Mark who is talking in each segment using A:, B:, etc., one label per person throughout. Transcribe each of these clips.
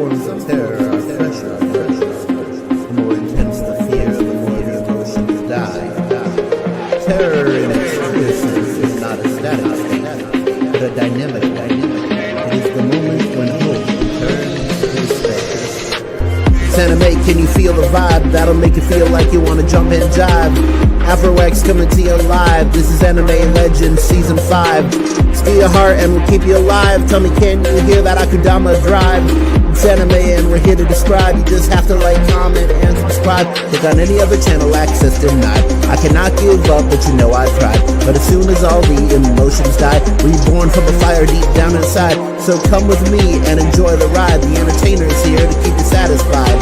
A: forms of terror are fresher. The more intense the fear, the more the emotions die. Terror in its true sense is not a static state, but a dynamic. It is the moment when hope turns to despair. It's anime, can you feel the vibe? That'll make you feel like you want to jump and jive. Afro X coming to you live. This is Anime Legends Season 5. Steal your heart and we'll keep you alive. Tell me, can you hear that Akudama drive? It's anime and we're here to describe. You just have to like, comment, and subscribe. Click on any other channel, access denied. I cannot give up, but you know I tried. But as soon as all the emotions die, reborn from the fire deep down inside. So come with me and enjoy the ride. The entertainer is here to keep you satisfied.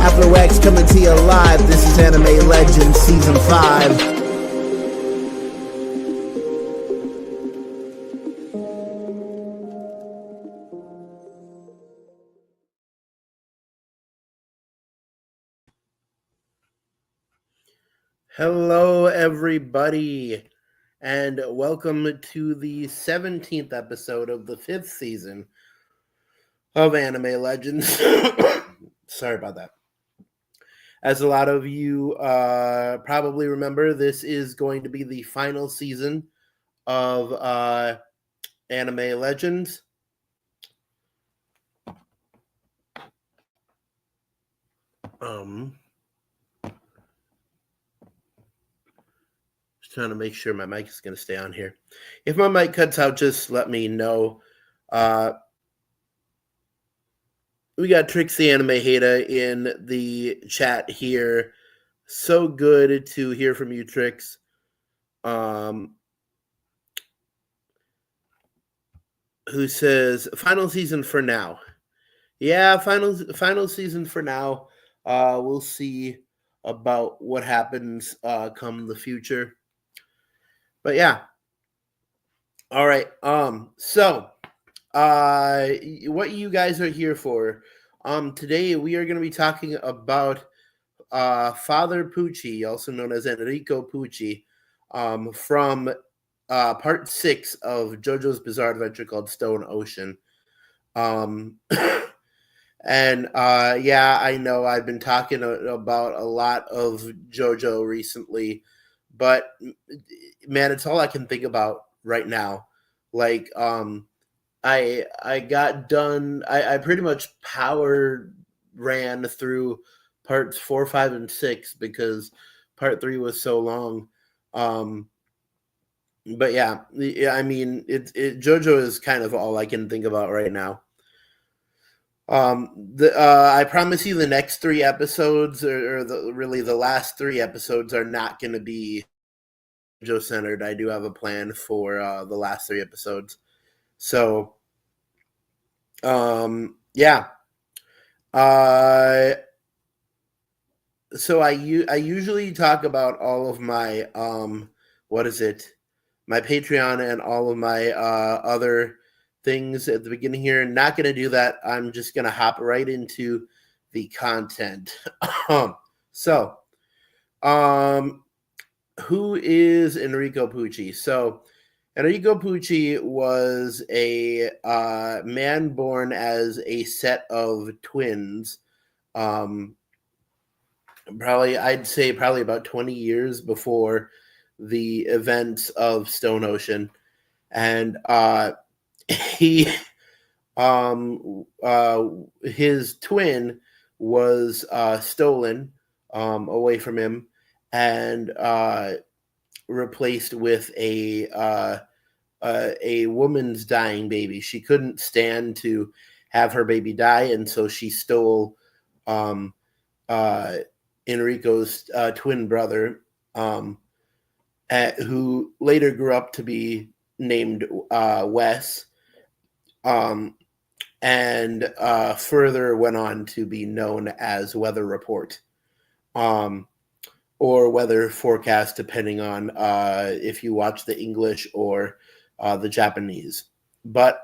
A: Afro X coming to you live. This is Anime Legends Season 5. Hello, everybody, and welcome to the 17th episode of the 5th season of Anime Legends. Sorry about that. As a lot of you probably remember, this is going to be the final season of Anime Legends. Just trying to make sure my mic is going to stay on here. If my mic cuts out, just let me know. We got Trixie Anime Hater in the chat here. So good to hear from you, Trix. Who says final season for now? Yeah, final season for now. We'll see about what happens come the future. But yeah. All right. So what you guys are here for? Today we are going to be talking about Father Pucci, also known as Enrico Pucci, from part 6 of JoJo's Bizarre Adventure called Stone Ocean. And yeah, I know I've been talking about a lot of JoJo recently, but man, it's all I can think about right now. Like, I got done. I pretty much power ran through parts 4, 5, and 6 because part 3 was so long. But yeah, I mean, JoJo is kind of all I can think about right now. I promise you, the next 3 episodes, or really the last 3 episodes, are not going to be JoJo centered. I do have a plan for the last 3 episodes. So, yeah. So I usually talk about all of my my Patreon and all of my other things at the beginning here. Not going to do that. I'm just going to hop right into the content. So, who is Enrico Pucci? So, Enrico Pucci was a man born as a set of twins. I'd say about 20 years before the events of Stone Ocean. And he his twin was stolen away from him and replaced with a woman's dying baby. She couldn't stand to have her baby die, and so she stole Enrico's twin brother, who later grew up to be named Wes, and further went on to be known as Weather Report, or Weather Forecast, depending on if you watch the English or the Japanese. But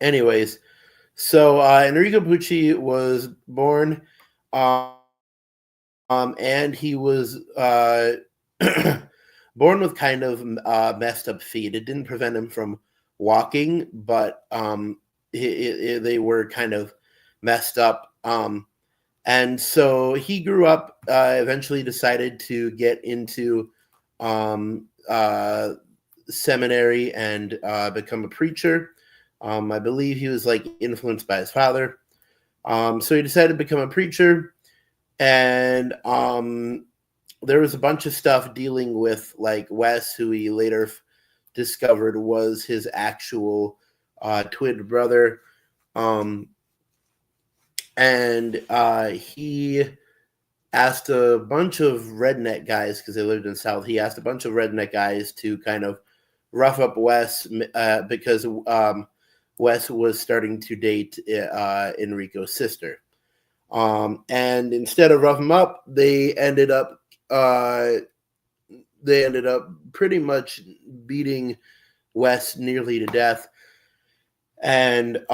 A: anyways, so Enrico Pucci was born, and he was born with kind of messed up feet. It didn't prevent him from walking, but
B: they were kind of messed up. And so he grew up, eventually decided to get into seminary and become a preacher. I believe he was like influenced by his father. So he decided to become a preacher, and there was a bunch of stuff dealing with like Wes, who he later discovered was his actual twin brother. And he asked a bunch of redneck guys, because they lived in the South. He asked a bunch of redneck guys to kind of rough up Wes, because Wes was starting to date Enrico's sister. And instead of rough him up, they ended up pretty much beating Wes nearly to death. And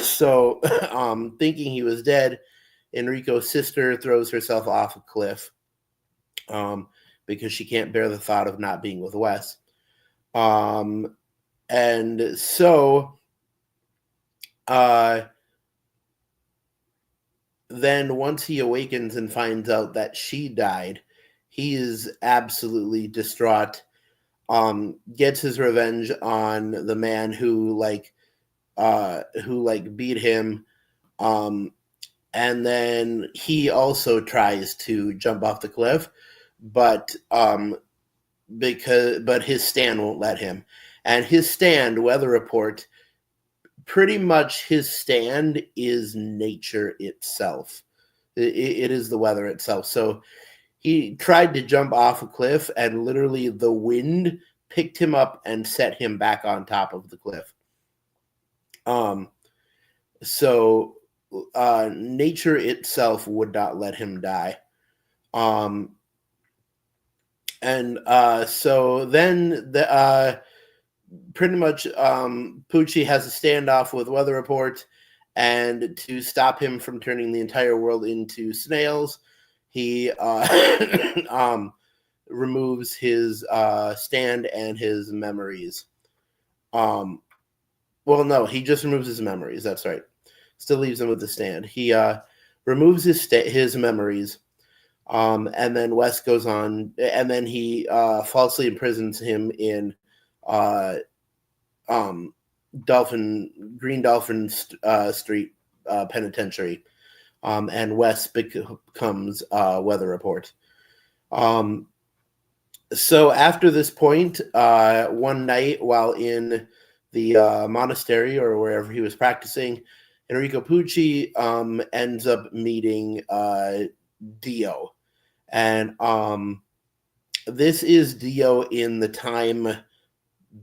B: so, thinking he was dead, Enrico's sister throws herself off a cliff, because she can't bear the thought of not being with Wes. And so, then once he awakens and finds out that she died, he is absolutely distraught. Gets his revenge on the man who beat him. And then he also tries to jump off the cliff, but his stand won't let him. And his stand, weather report, pretty much his stand is nature itself. It is the weather itself. So he tried to jump off a cliff, and literally the wind picked him up and set him back on top of the cliff. So nature itself would not let him die. So then pretty much Pucci has a standoff with Weather Report, and to stop him from turning the entire world into snails, he removes his stand and his memories. Well, no, he just removes his memories. That's right. Still leaves him with the stand. He removes his memories, and then Wes goes on, and then he falsely imprisons him in Green Dolphin Street Penitentiary, and Wes becomes Weather Report. So after this point, one night while in the monastery or wherever he was practicing, Enrico Pucci ends up meeting Dio. And this is Dio in the time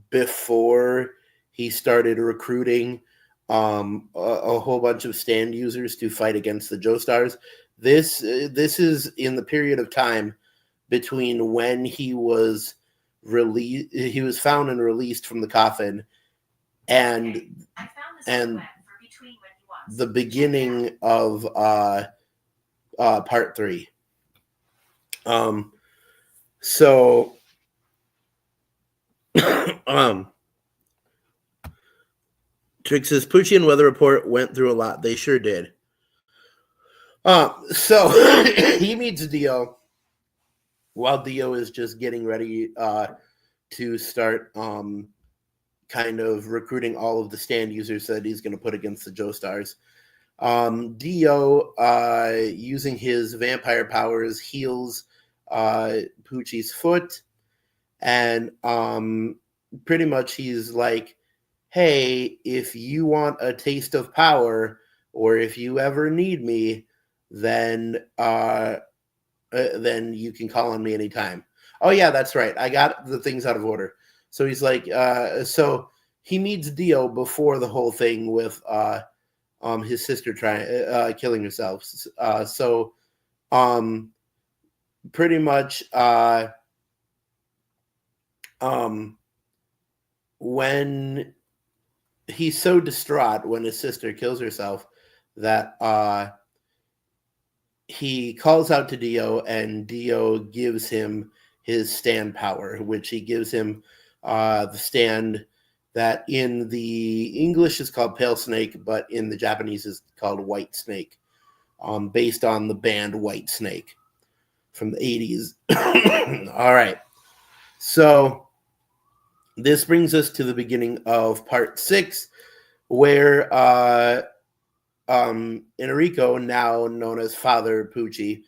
B: before he started recruiting a whole bunch of stand users to fight against the Joestars. This is in the period of time between when he was found and released from the coffin, and the beginning of part 3. So Trix says Pucci and Weather Report went through a lot. They sure did. So he meets Dio while Dio is just getting ready to start kind of recruiting all of the stand users that he's going to put against the Joestars. Dio, using his vampire powers, heals Pucci's foot, and pretty much he's like, hey, if you want a taste of power, or if you ever need me, then you can call on me anytime. Oh yeah, that's right. I got the things out of order. So he's like, so he meets Dio before the whole thing with his sister killing herself. So pretty much when he's so distraught when his sister kills herself that he calls out to Dio, and Dio gives him his stand power, which he gives him the stand that in the English is called pale snake, but in the Japanese is called white snake, based on the band White Snake from the 80s. All right. So this brings us to the beginning of part 6, where Enrico, now known as Father Pucci,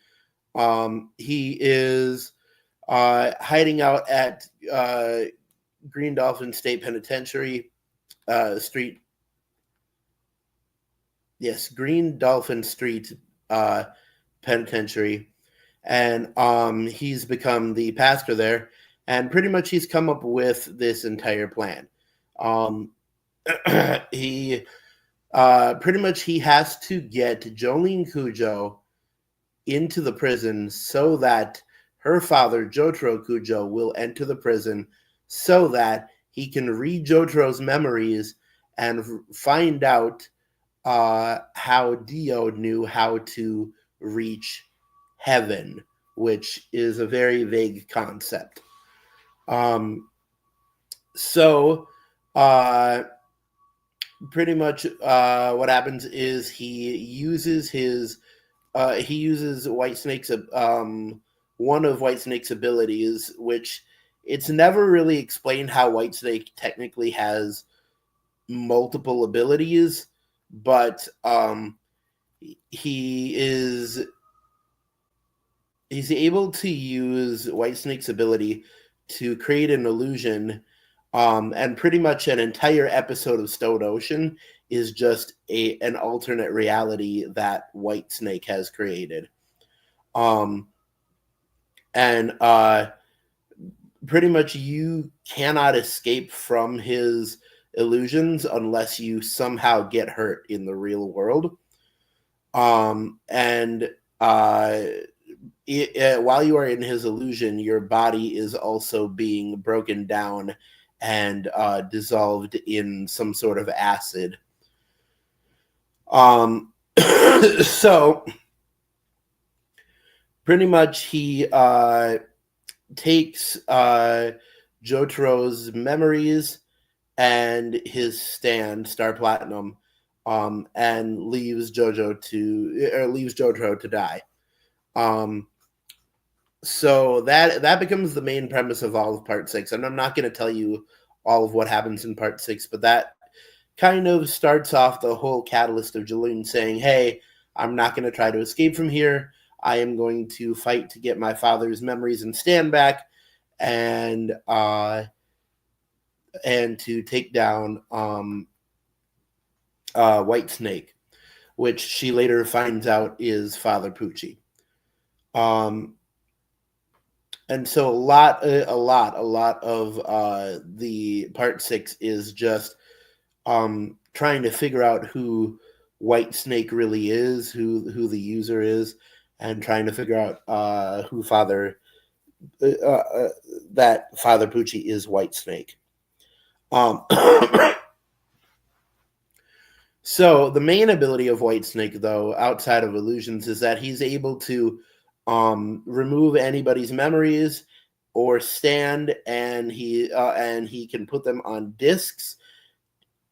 B: he is hiding out at Green Dolphin State Penitentiary, Green Dolphin Street Penitentiary, and he's become the pastor there, and pretty much he's come up with this entire plan. He pretty much he has to get Jolene Cujo into the prison so that her father, Jotaro Kujo, will enter the prison so that he can read Jotaro's memories and find out how Dio knew how to reach heaven, which is a very vague concept. So pretty much what happens is he uses White Snake's one of White Snake's abilities, which it's never really explained how White Snake technically has multiple abilities, but he's able to use White Snake's ability to create an illusion, and pretty much an entire episode of Stone Ocean is just an alternate reality that White Snake has created. And pretty much you cannot escape from his illusions unless you somehow get hurt in the real world. While you are in his illusion, your body is also being broken down and dissolved in some sort of acid. So pretty much he takes Jotaro's memories and his stand, Star Platinum, and leaves Jotaro to die. So that becomes the main premise of all of part 6, and I'm not going to tell you all of what happens in part 6, but that kind of starts off the whole catalyst of Jolene saying, hey, I'm not going to try to escape from here. I am going to fight to get my father's memories and stand back, and to take down White Snake, which she later finds out is Father Pucci. And so a lot of the part 6 is just trying to figure out who White Snake really is, who the user is, and trying to figure out who that Father Pucci is White Snake. So the main ability of White Snake, though, outside of illusions, is that he's able to remove anybody's memories or stand, and he can put them on discs,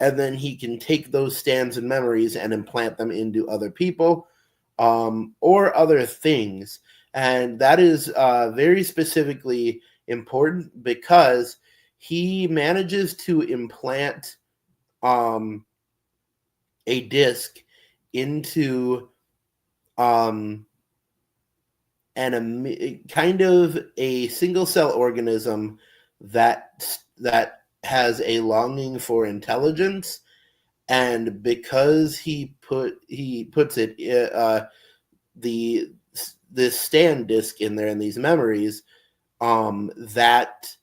B: and then he can take those stands and memories and implant them into other people or other things. And that is very specifically important because he manages to implant a disc into kind of a single cell organism that has a longing for intelligence, and because he puts it this stand disc in there and these memories, that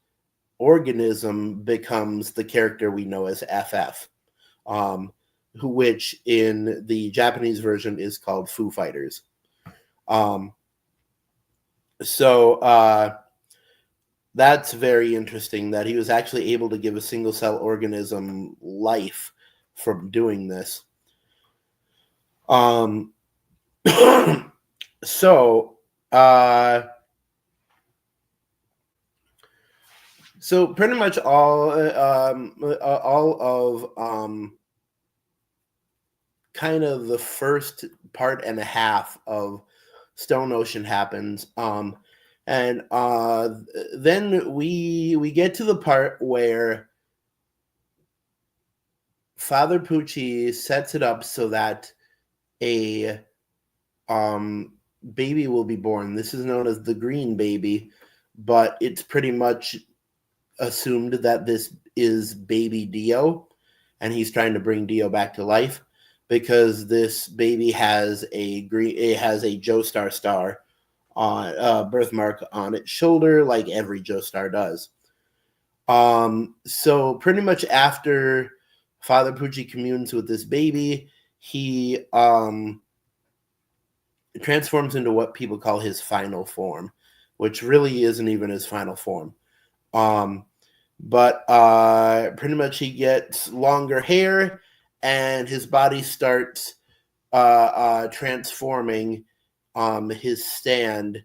B: organism becomes the character we know as FF, which in the Japanese version is called Foo Fighters. So that's very interesting that he was actually able to give a single cell organism life from doing this. So So pretty much all of kind of the first part and a half of Stone Ocean happens. And then we get to the part where Father Pucci sets it up so that a um, baby will be born. This is known as the green baby, but it's pretty much assumed that this is baby Dio, and he's trying to bring Dio back to life because this baby has it has a Joestar star on birthmark on its shoulder, like every Joestar does. So pretty much after Father Pucci communes with this baby, he transforms into what people call his final form, which really isn't even his final form. Um, but pretty much he gets longer hair and his body starts transforming his stand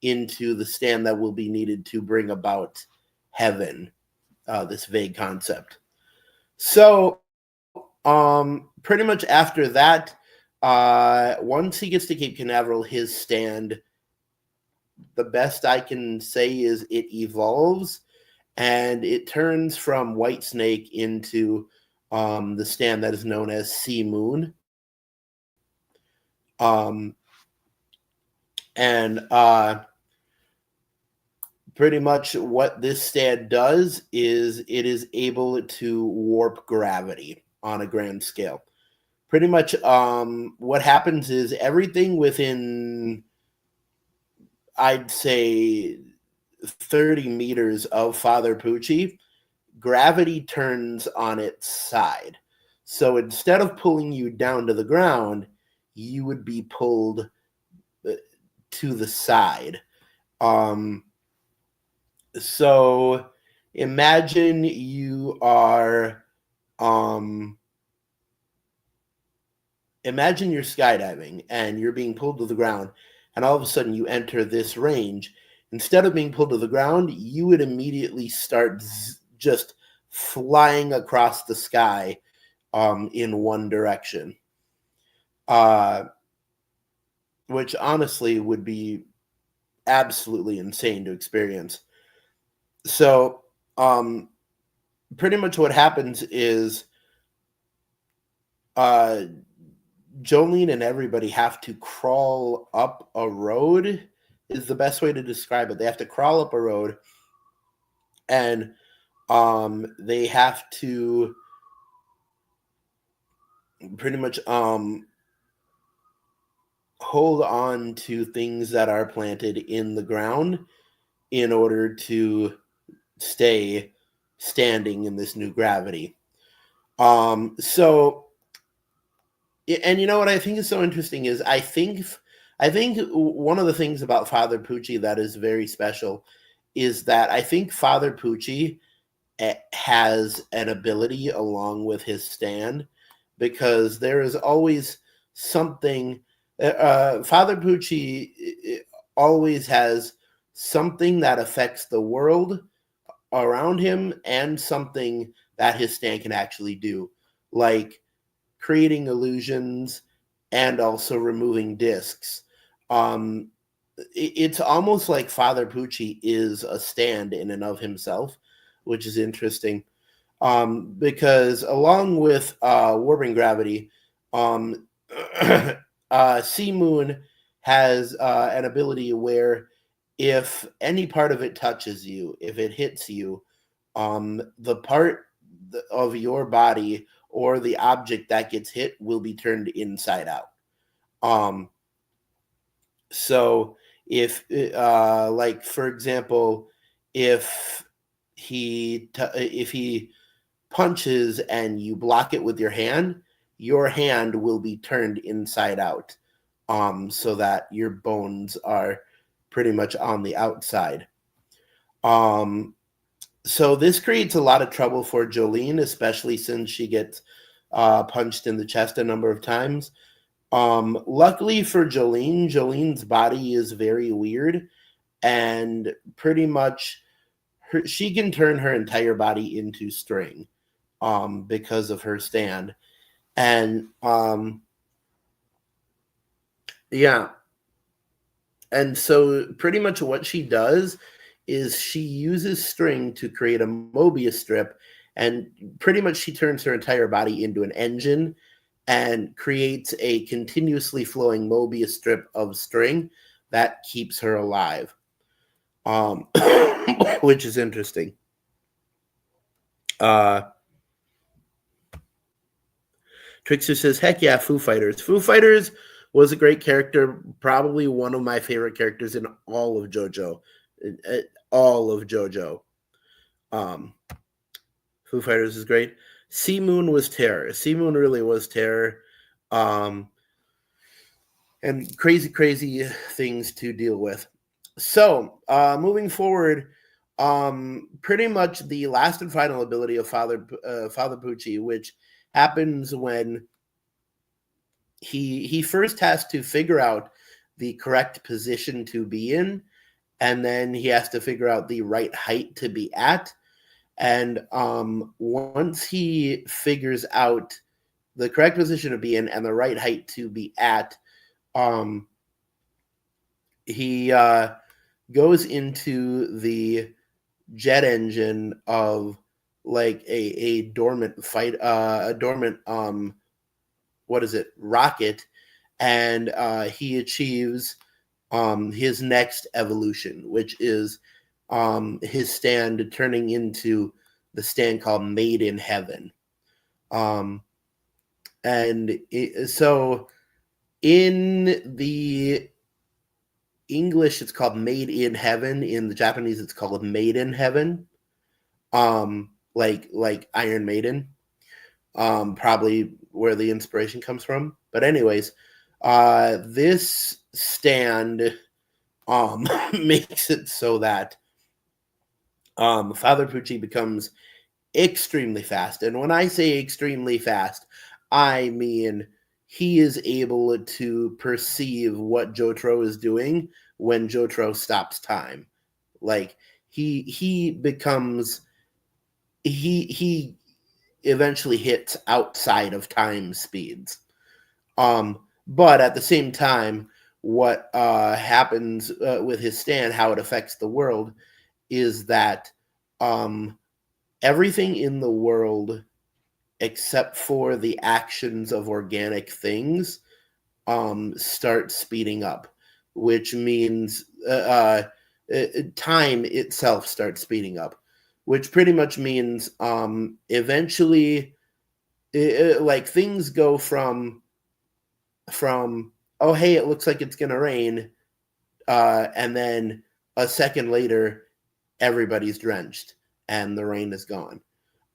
B: into the stand that will be needed to bring about heaven, this vague concept. So pretty much after that, once he gets to Cape Canaveral, his stand, the best I can say is it evolves and it turns from White Snake into the stand that is known as Sea Moon. Um, and pretty much what this stand does is it is able to warp gravity on a grand scale. Pretty much what happens is everything within, I'd say, 30 meters of Father Pucci, gravity turns on its side. So instead of pulling you down to the ground, you would be pulled to the side. So imagine you are, imagine you're skydiving and you're being pulled to the ground, and all of a sudden you enter this range. Instead of being pulled to the ground, you would immediately start just flying across the sky in one direction, uh, which honestly would be absolutely insane to experience. So, pretty much what happens is uh, Jolene and everybody have to crawl up a road, is the best way to describe it. They have to crawl up a road, and they have to pretty much hold on to things that are planted in the ground in order to stay standing in this new gravity. So, and you know what I think is so interesting is I think one of the things about Father Pucci that is very special is that I think Father Pucci has an ability along with his stand, because there is always something. Father Pucci always has something that affects the world around him and something that his stand can actually do, like creating illusions and also removing discs. Um, it's almost like Father Pucci is a stand in and of himself, which is interesting. Because along with warping gravity, um, Sea Moon has an ability where if any part of it touches you, if it hits you, the part of your body or the object that gets hit will be turned inside out. Um, so like for example, if if he punches and you block it with your hand will be turned inside out, so that your bones are pretty much on the outside. Um, so this creates a lot of trouble for Jolene, especially since she gets punched in the chest a number of times. Luckily for Jolene, Jolene's body is very weird, and pretty much she can turn her entire body into string because of her stand. And yeah. And so pretty much what she does is she uses string to create a Mobius strip, and pretty much she turns her entire body into an engine and creates a continuously flowing Mobius strip of string that keeps her alive, which is interesting. Trickster says, heck yeah, Foo Fighters. Foo Fighters was a great character, probably one of my favorite characters in all of JoJo. All of JoJo. Foo Fighters is great. Sea Moon was terror. Sea Moon really was terror. And crazy, crazy things to deal with. So, moving forward, pretty much the last and final ability of Father Pucci, which happens when he first has to figure out the correct position to be in, and then he has to figure out the right height to be at. And once he figures out the correct position to be in and the right height to be at, he goes into the jet engine of like a dormant rocket, and he achieves his next evolution, which is his stand turning into the stand called Made in Heaven. So in the English, it's called Made in Heaven. In the Japanese, it's called Made in Heaven. Like Iron Maiden. Probably where the inspiration comes from. But anyways, this stand makes it so that Father Pucci becomes extremely fast. And when I say extremely fast, I mean he is able to perceive what Jotaro is doing when Jotaro stops time. Like he becomes he eventually hits outside of time speeds. But at the same time, what happens with his stand, how it affects the world, is that everything in the world, except for the actions of organic things, start speeding up, which means time itself starts speeding up, which pretty much means eventually, like things go from oh hey, it looks like it's gonna rain, and then a second later, everybody's drenched and the rain is gone.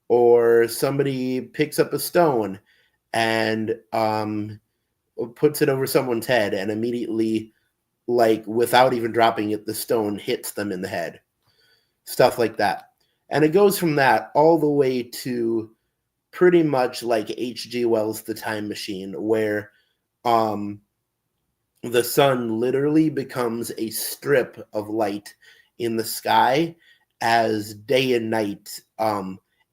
B: Or somebody picks up a stone and puts it over someone's head, and immediately, like without even dropping it, the stone hits them in the head. Stuff like that. And it goes from that all the way to pretty much like H.G. Wells' The Time Machine, where the sun literally becomes a strip of light in the sky as day and night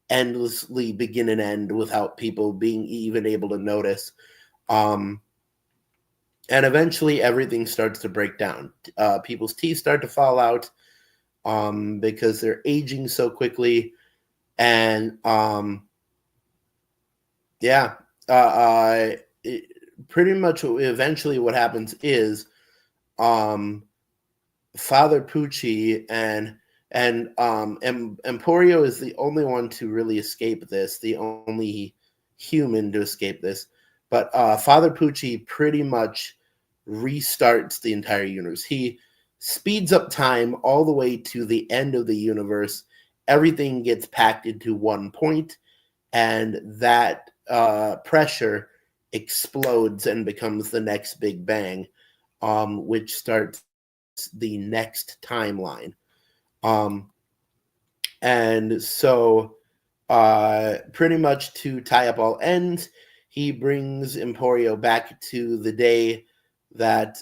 B: endlessly begin and end without people being even able to notice. And eventually everything starts to break down. People's teeth start to fall out because they're aging so quickly. And pretty much eventually what happens is Father Pucci and Emporio is the only one to really escape this, the only human to escape this. But Father Pucci pretty much restarts the entire universe. He speeds up time all the way to the end of the universe. Everything gets packed into one point, and that pressure explodes and becomes the next Big Bang, which starts the next timeline. And so pretty much to tie up all ends, he brings Emporio back to the day that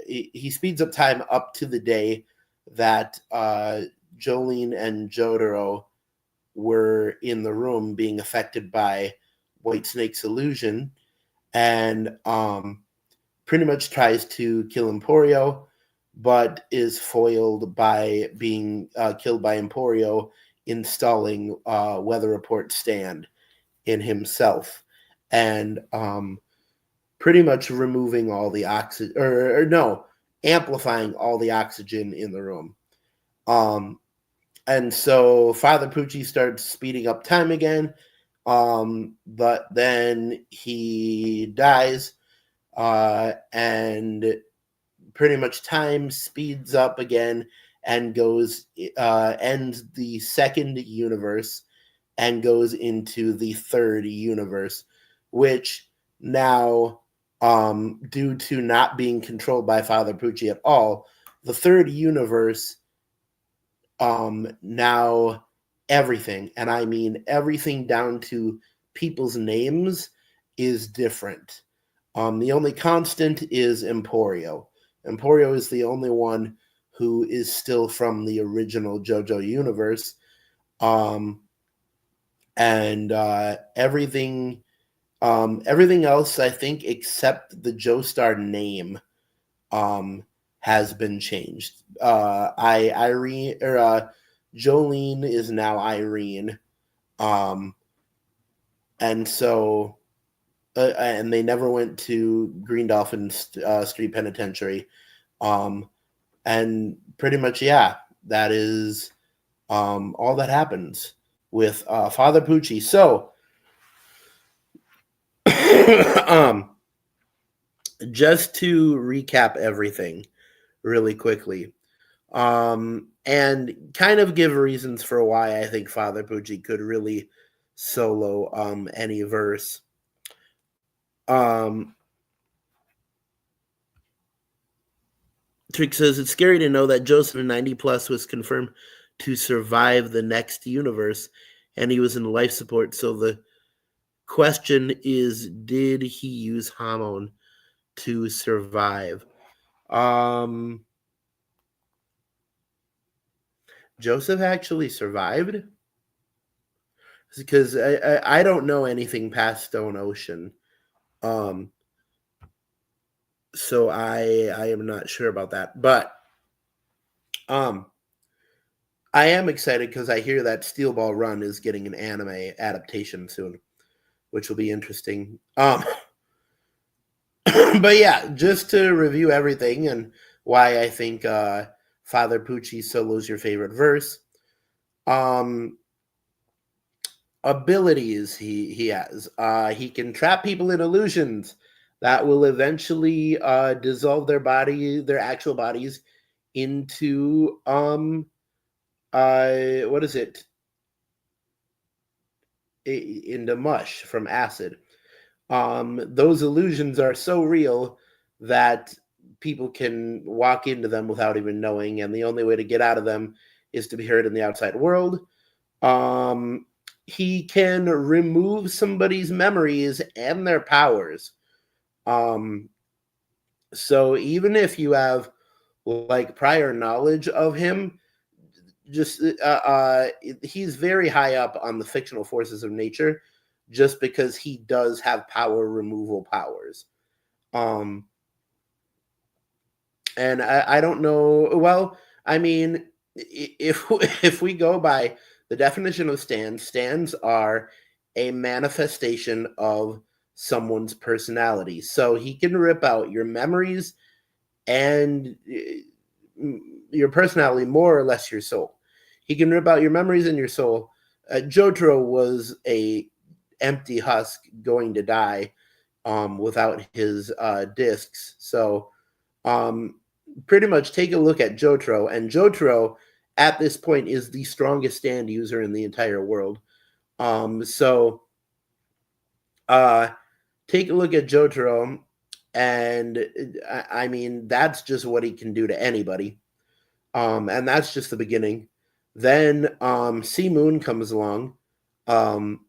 B: he speeds up time up to the day that Jolene and Jotaro were in the room being affected by White Snake's illusion, and pretty much tries to kill Emporio, but is foiled by being killed by Emporio installing weather report stand in himself, and pretty much removing all the oxygen, or no, amplifying all the oxygen in the room. And so Father Pucci starts speeding up time again, but then he dies, and pretty much time speeds up again and goes ends the second universe and goes into the third universe, which now, due to not being controlled by Father Pucci at all, the third universe, now everything, and I mean everything down to people's names, is different. The only constant is Emporio. Emporio is the only one who is still from the original JoJo universe. And everything else, I think, except the Joestar name, has been changed. Jolene is now Irene, and so and they never went to Green Dolphin Street Penitentiary, and pretty much, yeah, that is all that happens with Father Pucci. So, just to recap everything really quickly, and kind of give reasons for why I think Father Pucci could really solo any verse. Trick says it's scary to know that Joseph 90 plus was confirmed to survive the next universe, and he was in life support. So the question is, did he use Hamon to survive? Joseph actually survived? Because I don't know anything past Stone Ocean. So I am not sure about that. But I am excited because I hear that Steel Ball Run is getting an anime adaptation soon, which will be interesting. But yeah, just to review everything and why I think Father Pucci solo is your favorite verse. Abilities he has. He can trap people in illusions that will eventually dissolve their actual bodies into what is it? Into mush from acid. Those illusions are so real that people can walk into them without even knowing, and the only way to get out of them is to be heard in the outside world. He can remove somebody's memories and their powers. So even if you have like prior knowledge of him, just he's very high up on the fictional forces of nature, just because he does have power removal powers. And I don't know. Well, I mean, if we go by the definition of stands are a manifestation of someone's personality. So he can rip out your memories and your personality, more or less your soul. He can rip out your memories and your soul. Jotaro was a empty husk going to die without his discs. So pretty much take a look at Jotaro, and Jotaro at this point is the strongest stand user in the entire world. So take a look at Jotaro, and I mean, that's just what he can do to anybody. And that's just the beginning. Then Sea Moon comes along. All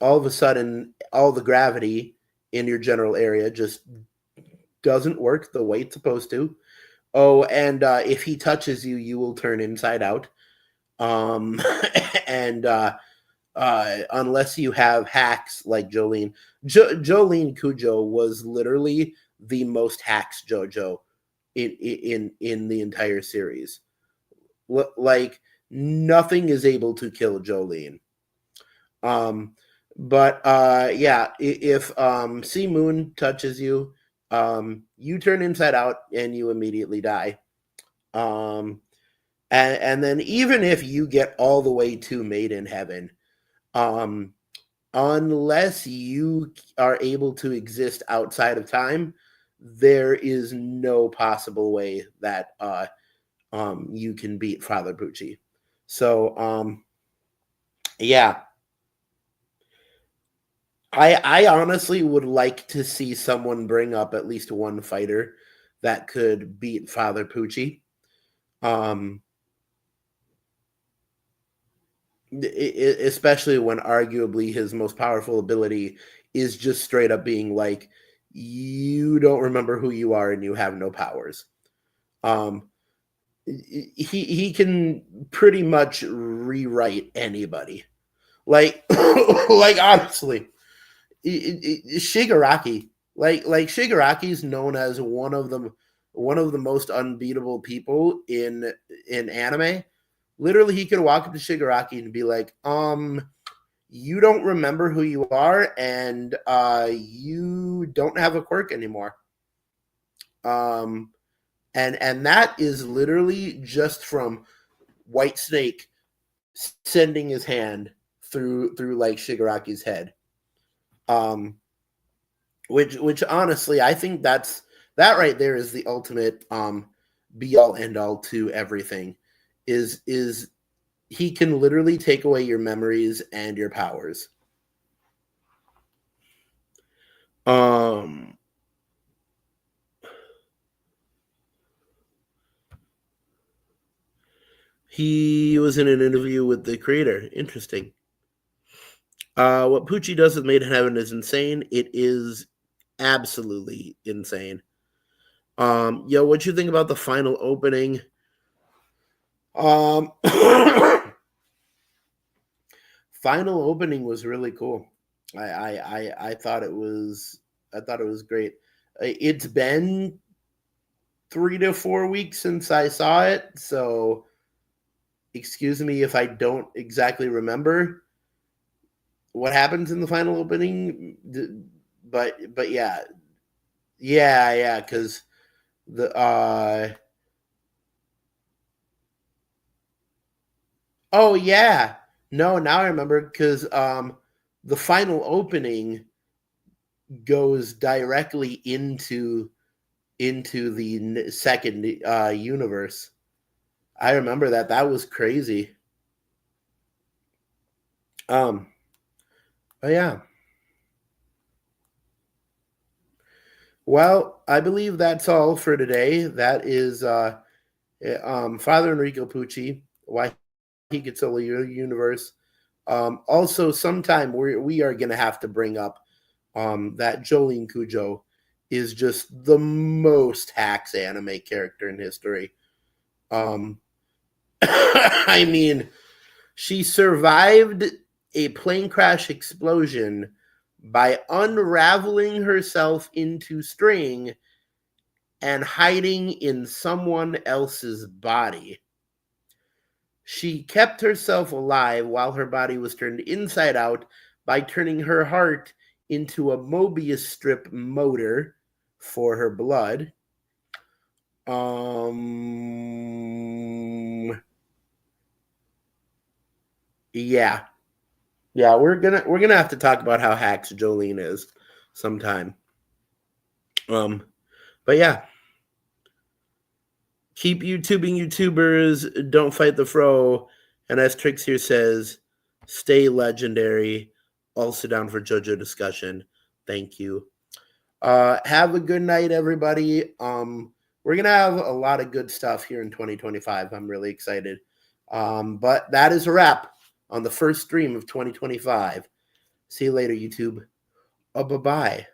B: of a sudden, all the gravity in your general area just doesn't work the way it's supposed to. Oh, and if he touches you, you will turn inside out. Um, and unless you have hacks like Jolene, Jolene Cujo was literally the most hacks JoJo in the entire series. Like nothing is able to kill Jolene. But yeah, if Sea Moon touches you, you turn inside out and you immediately die. Um, and then even if you get all the way to Made in Heaven, um, unless you are able to exist outside of time, there is no possible way that you can beat Father Pucci. So yeah, I honestly would like to see someone bring up at least one fighter that could beat Father Pucci. Um, Especially when arguably his most powerful ability is just straight up being like, you don't remember who you are and you have no powers. Um, he can pretty much rewrite anybody. Like like honestly, Shigaraki, like Shigaraki is known as one of the most unbeatable people in anime. Literally, he could walk up to Shigaraki and be like, you don't remember who you are, and you don't have a quirk anymore." Um, and that is literally just from White Snake sending his hand through like Shigaraki's head. Um, which honestly, I think that right there is the ultimate be all end all to everything. Is he can literally take away your memories and your powers. Um, he was in an interview with the creator. Interesting. What Pucci does with Made in Heaven is insane. It is absolutely insane. Yo, what you think about the final opening? Um, Final opening was really cool. I thought it was great. It's been 3 to 4 weeks since I saw it, so excuse me if I don't exactly remember what happens in the final opening. But yeah, yeah, because the oh yeah, no, now I remember because the final opening goes directly into the second universe. I remember that. That was crazy. Um, but yeah. Well, I believe that's all for today. That is Father Enrico Pucci, why he gets all your universe. Also, sometime we are going to have to bring up that Jolene Cujo is just the most hacks anime character in history. Um, I mean, she survived a plane crash explosion by unraveling herself into string and hiding in someone else's body. She kept herself alive while her body was turned inside out by turning her heart into a Mobius strip motor for her blood. Yeah. Yeah, we're gonna have to talk about how hacks Jolene is sometime. Um, but yeah, keep YouTubing YouTubers, don't fight the fro, and as Trix here says, stay legendary. Also down for JoJo discussion. Thank you. Have a good night, everybody. We're gonna have a lot of good stuff here in 2025. I'm really excited. But that is a wrap on the first stream of 2025. See you later, YouTube. Bye bye.